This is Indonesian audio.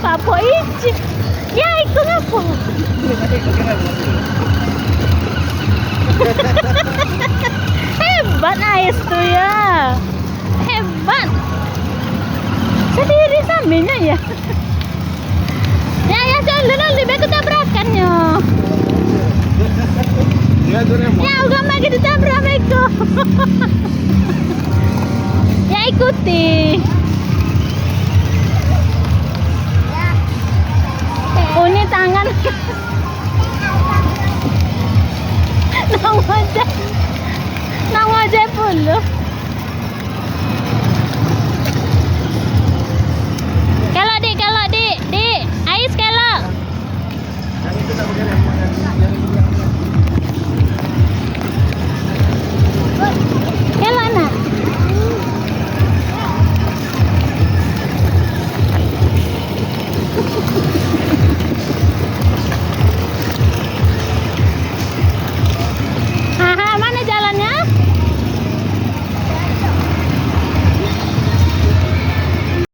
Apa iji? Ya itu ngapa? Hebat Ais tuh ya. Hebat. Sendiri sambilnya ya. Ya jangan lebih ketabrakan ya. Ya udah lagi ditabrak Meko. Ya ikuti. Ini tangan. Nang aja pun loh.